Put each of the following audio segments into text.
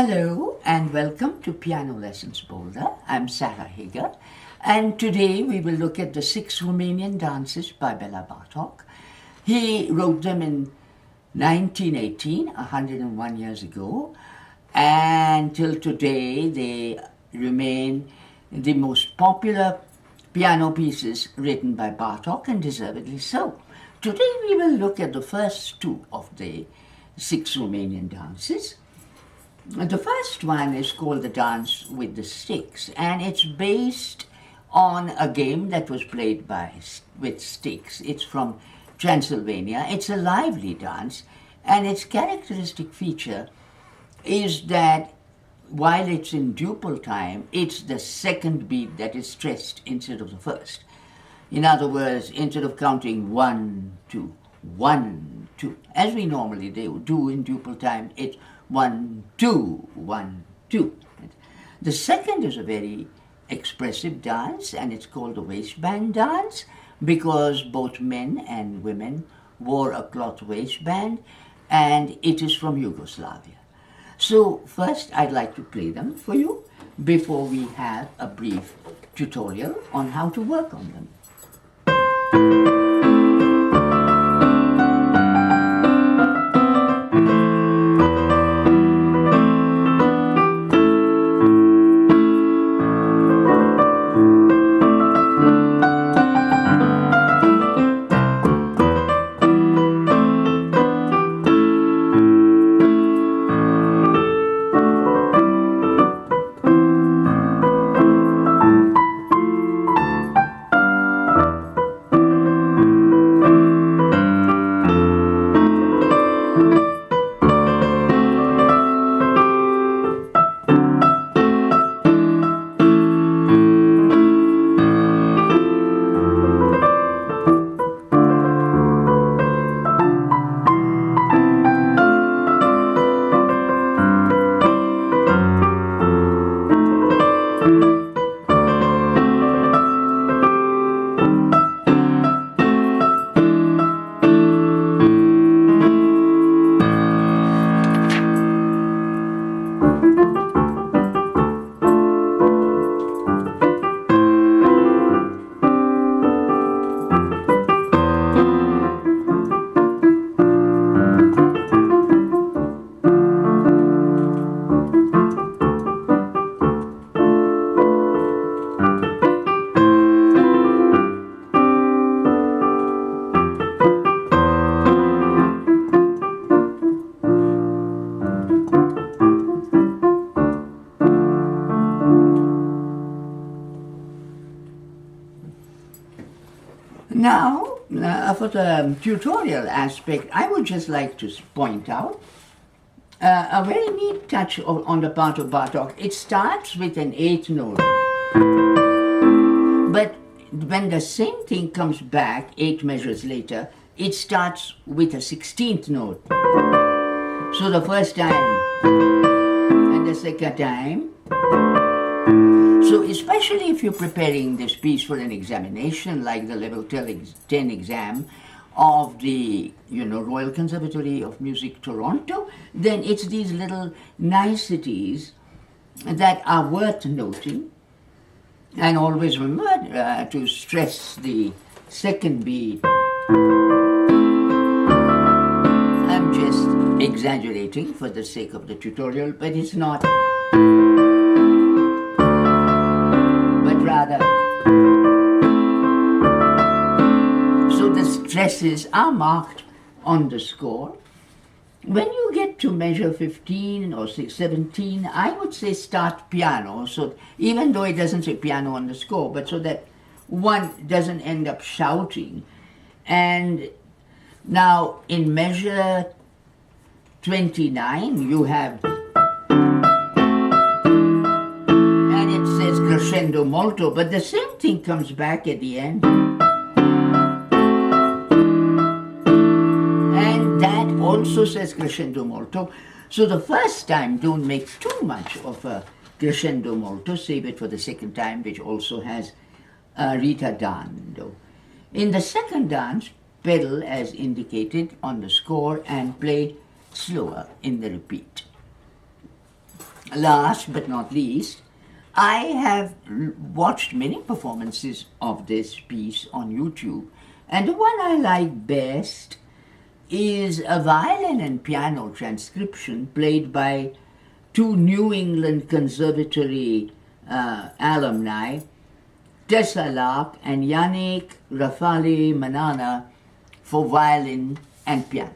Hello and welcome to Piano Lessons Boulder. I'm Sarah Hager, and today we will look at the 6 Romanian dances by Bela Bartok. He wrote them in 1918, 101 years ago, and till today they remain the most popular piano pieces written by Bartok, and deservedly so. Today we will look at the first two of the 6 Romanian dances. The first one is called the Dance with the Sticks, and it's based on a game that was played with sticks. It's from Transylvania. It's a lively dance, and its characteristic feature is that while it's in duple time, it's the second beat that is stressed instead of the first. In other words, instead of counting 1, 2, 1, 2, as we normally do in duple time, it's 1, 2, 1, 2. The second is a very expressive dance, and it's called the waistband dance because both men and women wore a cloth waistband, and it is from Yugoslavia. So first I'd like to play them for you before we have a brief tutorial on how to work on them. Now, for the tutorial aspect, I would just like to point out a very neat touch on the part of Bartok. It starts with an 8th note, but when the same thing comes back 8 measures later, it starts with a 16th note. So the first time and the second time. So especially if you're preparing this piece for an examination like the level 10 exam of the Royal Conservatory of Music Toronto, then it's these little niceties that are worth noting. And always remember to stress the second beat. I'm just exaggerating for the sake of the tutorial, but it's not. So the stresses are marked on the score. When you get to measure 15 or 17, I would say start piano. So even though it doesn't say piano on the score, but so that one doesn't end up shouting. And now in measure 29, you have crescendo molto, but the same thing comes back at the end. And that also says crescendo molto. So the first time, don't make too much of a crescendo molto. Save it for the second time, which also has ritardando. In the second dance, pedal as indicated on the score and play slower in the repeat. last but not least, I have watched many performances of this piece on YouTube, and the one I like best is a violin and piano transcription played by two New England Conservatory alumni, Tessa Lark and Yannick Rafale Manana, for violin and piano.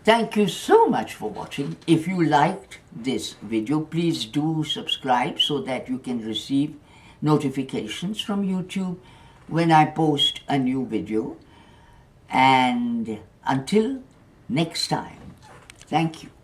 Thank you so much for watching. If you liked this video, please do subscribe so that you can receive notifications from YouTube when I post a new video. And until next time, thank you.